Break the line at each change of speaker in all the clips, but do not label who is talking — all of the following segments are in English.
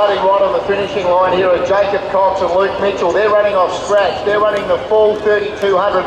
starting right on the finishing line here are Jacob Cox and Luke Mitchell. They're running off scratch. They're running the full 3,200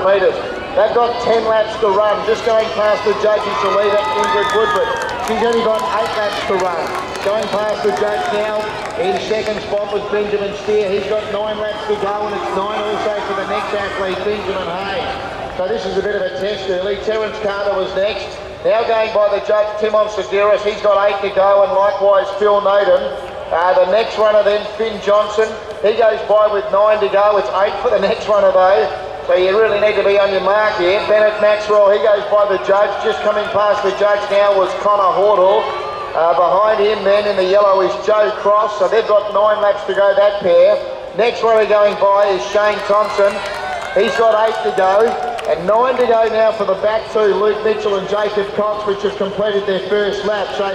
metres. They've got 10 laps to run. Just going past the judges to lead up Ingrid Woodward. She's only got 8 laps to run. Going past the judge now. In second spot was Benjamin Steer. He's got 9 laps to go, and it's 9 also for the next athlete, Benjamin Hayes. So this is a bit of a test early. Terence Carter was next. Now going by the judge, Timon Seduris, he's got 8 to go, and likewise Phil Noden. The next runner then, Finn Johnson, he goes by with 9 to go. It's 8 for the next runner though, so you really need to be on your mark here. Bennett Maxwell, he goes by the judge. Just coming past the judge now was Connor Hordle. Behind him then in the yellow is Joe Cross, so they've got 9 laps to go, that pair. Next runner going by is Shane Thompson. He's got 8 to go, and 9 to go now for the back two, Luke Mitchell and Jacob Cox, which have completed their first lap. So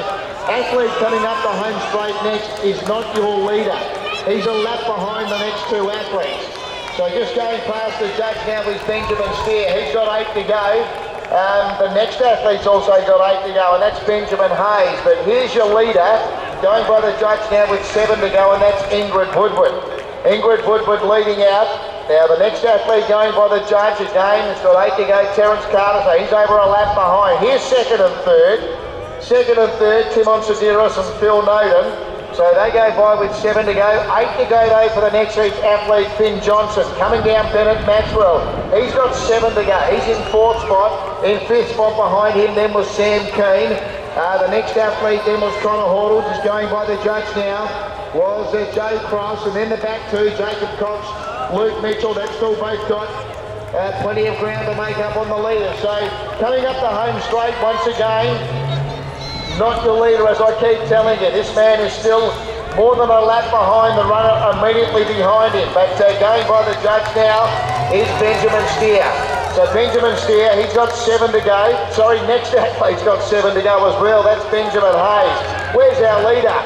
athlete coming up the home straight next is not your leader. He's a lap behind the next 2 athletes. So just going past the judge now is Benjamin Steer. He's got 8 to go. The next athlete's also got 8 to go, and that's Benjamin Hayes. But here's your leader, going by the judge now with 7 to go, and that's Ingrid Woodward. Ingrid Woodward leading out. Now the next athlete going by the judge again, it's got 8 to go, Terence Carter, so he's over a lap behind. Here's second and third. Second and third, Timon Seduris and Phil Noden. So they go by with 7 to go. 8 to go though for the next athlete, Finn Johnson. Coming down, Bennett Maxwell. He's got 7 to go. He's in 4th spot. In 5th spot behind him then was Sam Keane. The next athlete then was Connor Hordle, just going by the judge now, was Joe Cross. And then the back two, Jacob Cox, Luke Mitchell. They've still both got plenty of ground to make up on the leader. So coming up the home straight once again, not your leader, as I keep telling you. This man is still more than a lap behind the runner immediately behind him. But going by the judge now is Benjamin Steer. So Benjamin Steer, he's got 7 to go. Sorry, next athlete's got 7 to go as well. That's Benjamin Hayes. Where's our leader?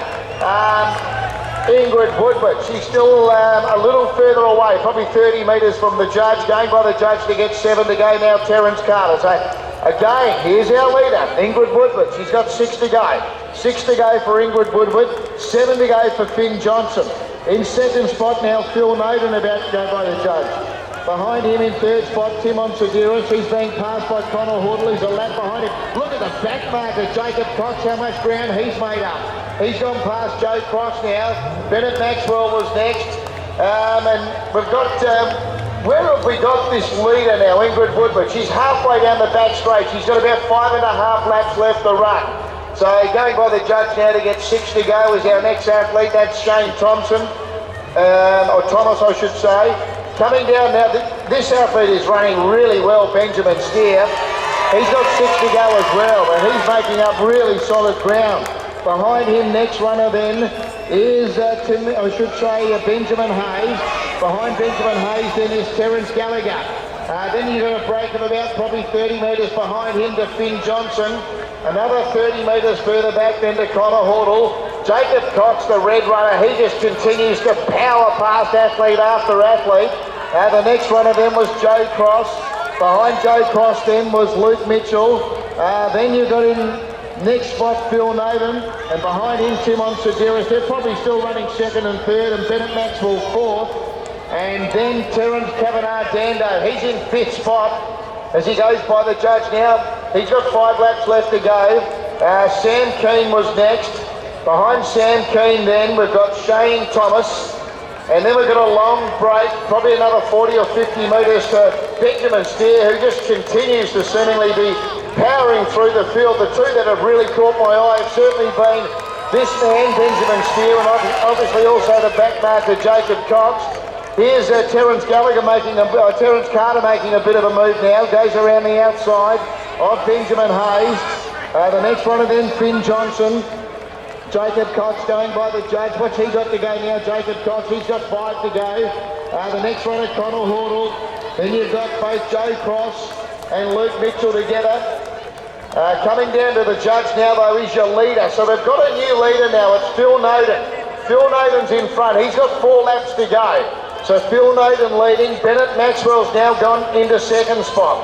Ingrid Woodward. She's still a little further away, probably 30 metres from the judge. Going by the judge to get 7 to go now, Terence Carter. So again, here's our leader, Ingrid Woodward. She's got 6 to go. 6 to go for Ingrid Woodward, 7 to go for Finn Johnson. In second spot now, Phil Noden about to go by the judge. Behind him in third spot, Timon Seduris. He's being passed by Connor Hordle. He's a lap behind him. Look at the back marker, Jacob Cox, how much ground he's made up. He's gone past Joe Cross now. Bennett Maxwell was next. And we've got, where have we got this leader now, Ingrid Woodward? She's halfway down the back straight. She's got about 5.5 laps left to run. So going by the judge now to get 6 to go is our next athlete. That's Shane Thompson, or Thomas I should say. Coming down now, this athlete is running really well, Benjamin Steer. He's got 6 to go as well, and he's making up really solid ground. Behind him, next runner then is Benjamin Hayes. Behind Benjamin Hayes then is Terence Gallagher. Then you've got a break of about probably 30 metres behind him to Finn Johnson. Another 30 metres further back then to Connor Hordle. Jacob Cox, the red runner, he just continues to power past athlete after athlete. The next runner then was Joe Cross. Behind Joe Cross then was Luke Mitchell. Then you've got in next spot Phil Noden, and behind him Timon Seduris. They're probably still running second and third, and Bennett Maxwell 4th. And then Terence Kavanagh Dando, he's in 5th spot as he goes by the judge now. He's got 5 laps left to go. Sam Keane was next. Behind Sam Keane then we've got Shane Thomas. And then we've got a long break, probably another 40 or 50 metres to Benjamin Steer, who just continues to seemingly be powering through the field. The two that have really caught my eye have certainly been this man, Benjamin Steer, and obviously also the back marker, Jacob Cox. Here's Terence Carter making a bit of a move now, goes around the outside of Benjamin Hayes. The next runner then, Finn Johnson. Jacob Cox going by the judge. What's he got to go now, Jacob Cox? He's got 5 to go. The next runner, Connor Hordle. Then you've got both Joe Cross and Luke Mitchell together. Coming down to the judge now, though, is your leader. So we've got a new leader now. It's Phil Noden. Phil Noden's in front. He's got 4 laps to go. So Phil Noden leading. Bennett Maxwell's now gone into second spot.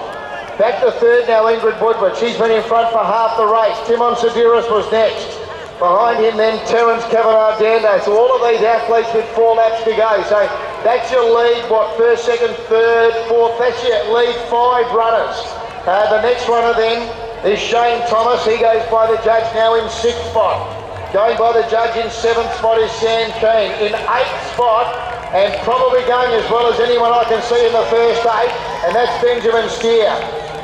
Back to third now, Ingrid Woodward. She's been in front for half the race. Timon Seduris was next. Behind him then Terence Kavanagh Dando. So all of these athletes with 4 laps to go. So that's your lead, what, first, second, third, fourth, that's your lead 5 runners. The next runner then is Shane Thomas. He goes by the judge now in 6th spot. Going by the judge in 7th spot is Sam Keane. In 8th spot, and probably going as well as anyone I can see in the first 8, and that's Benjamin Steer.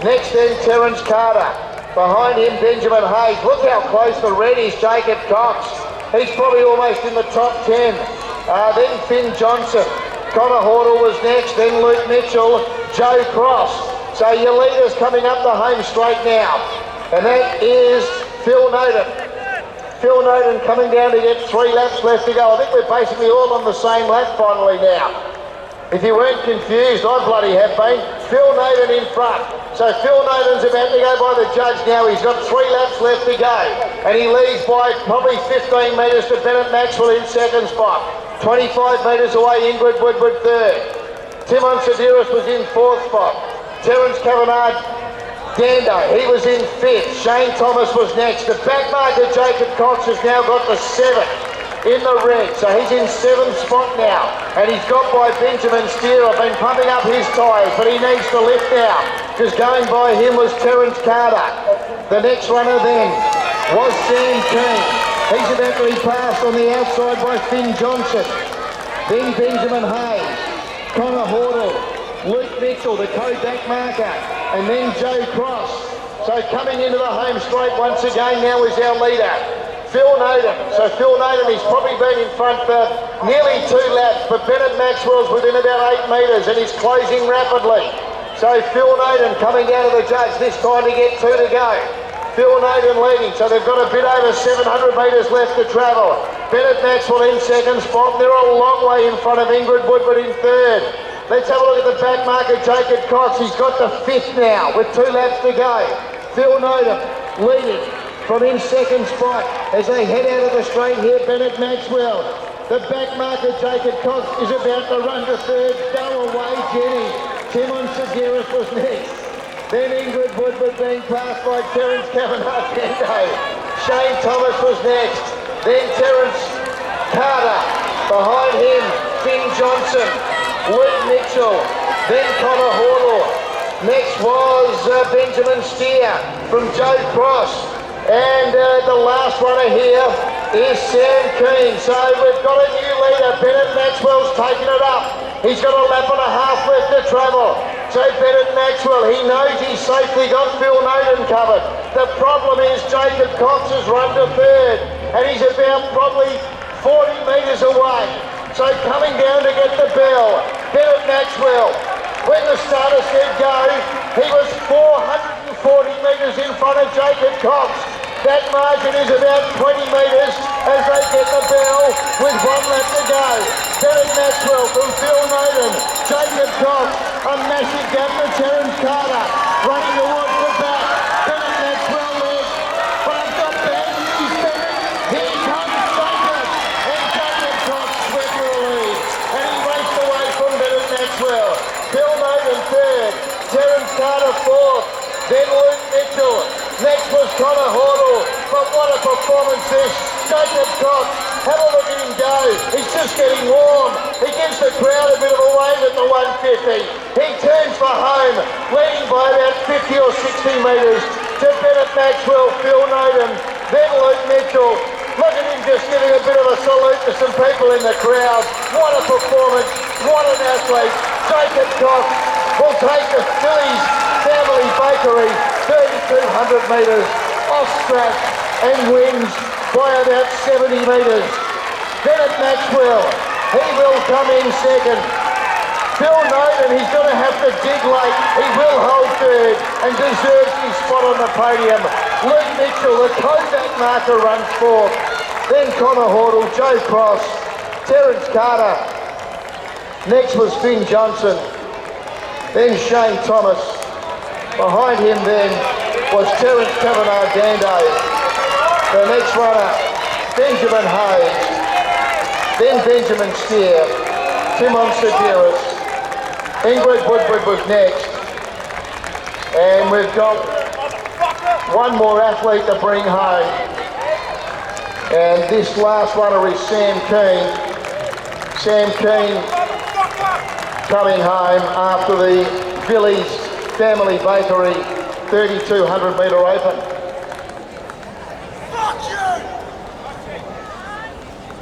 Next then Terence Carter. Behind him Benjamin Hayes. Look how close the red is, Jacob Cox. He's probably almost in the top 10. Then Finn Johnson. Connor Hordle was next, then Luke Mitchell, Joe Cross. So your leader's coming up the home straight now. And that is Phil Noden. Phil Noden coming down to get 3 laps left to go. I think we're basically all on the same lap finally now. If you weren't confused, I bloody have been. Phil Noden in front. So Phil Noden's about to go by the judge now. He's got 3 laps left to go. And he leads by probably 15 metres to Bennett Maxwell in 2nd spot. 25 metres away, Ingrid Woodward 3rd. Timon Sidiris was in 4th spot. Terence Kavanagh Dando, he was in 5th. Shane Thomas was next. The back marker, Jacob Cox, has now got the 7th. In the red, so he's in 7th spot now, and he's got by Benjamin Steer. I've been pumping up his tyres, but he needs to lift now, because going by him was Terence Carter. The next runner then was Sam Keane. He's about to be passed on the outside by Finn Johnson. Then Benjamin Hayes, Connor Hordle, Luke Mitchell, the co-back marker, and then Joe Cross. So coming into the home straight once again now is our leader, Phil Noden. So Phil Noden, he's probably been in front for nearly 2 laps, but Bennett Maxwell's within about 8 metres and he's closing rapidly. So Phil Noden coming down to the judge, this time to get 2 to go. Phil Noden leading, so they've got a bit over 700 metres left to travel. Bennett Maxwell in 2nd spot, they're a long way in front of Ingrid Woodward in 3rd. Let's have a look at the back marker, Jacob Cox. He's got the 5th now with 2 laps to go. Phil Noden leading from in 2nd spot as they head out of the straight here, Bennett Maxwell. The back marker, Jacob Cox, is about to run to 3rd. Go away, Jenny. Timon Sidiris was next. Then Ingrid Woodward being passed by Terence Kavanagh Dando. Shane Thomas was next. Then Terence Carter. Behind him, Finn Johnson, Luke Mitchell, then Connor Hordle. Next was Benjamin Steer from Joe Cross. And the last runner here is Sam Keane. So we've got a new leader. Bennett Maxwell's taken it up. He's got a lap and a half left to travel. So Bennett Maxwell, he knows he's safely got Phil Noden covered. The problem is Jacob Cox has run to 3rd and he's about probably 40 metres away. So coming down to get the bell, Bennett Maxwell. When the starter said go, he was 440 metres in front of Jacob Cox. That margin is about 20 metres as they get the bell with 1 lap to go. Bennett Maxwell from Phil Noden, Jacob Cox, a massive gap to Terence Carter, running towards the back. Bennett Maxwell leads, but I've got bad news, Bennett. Here comes Jacob, and Jacob Cox went for the lead, and he raced away from Bennett Maxwell. Phil Noden 3rd, Terence Carter 4th, then Luke Mitchell. Next was Connor Hordle, but what a performance this. Jacob Cox, have a look at him go. He's just getting warm. He gives the crowd a bit of a wave at the 150. He turns for home, leading by about 50 or 60 metres to Bennett Maxwell, Phil Noden, then Luke Mitchell. Look at him just giving a bit of a salute to some people in the crowd. What a performance, what an athlete. Jacob Cox will take the Phillies Family Bakery 3,200 metres off track and wins by about 70 metres. Bennett Maxwell, he will come in 2nd. Phil Noden, he's going to have to dig late. He will hold 3rd and deserves his spot on the podium. Luke Mitchell, the co-back marker, runs 4th. Then Connor Hordle, Joe Cross, Terence Carter. Next was Finn Johnson. Then Shane Thomas. Behind him then was Terence Kavanagh Dando. The next runner, Benjamin Hayes. Then Benjamin Steer. Timon Sidiris. Ingrid Woodward was next. And we've got one more athlete to bring home. And this last runner is Sam Keane. Sam Keane coming home after the Billy's Family Bakery 3,200 metre open.
Fuck you!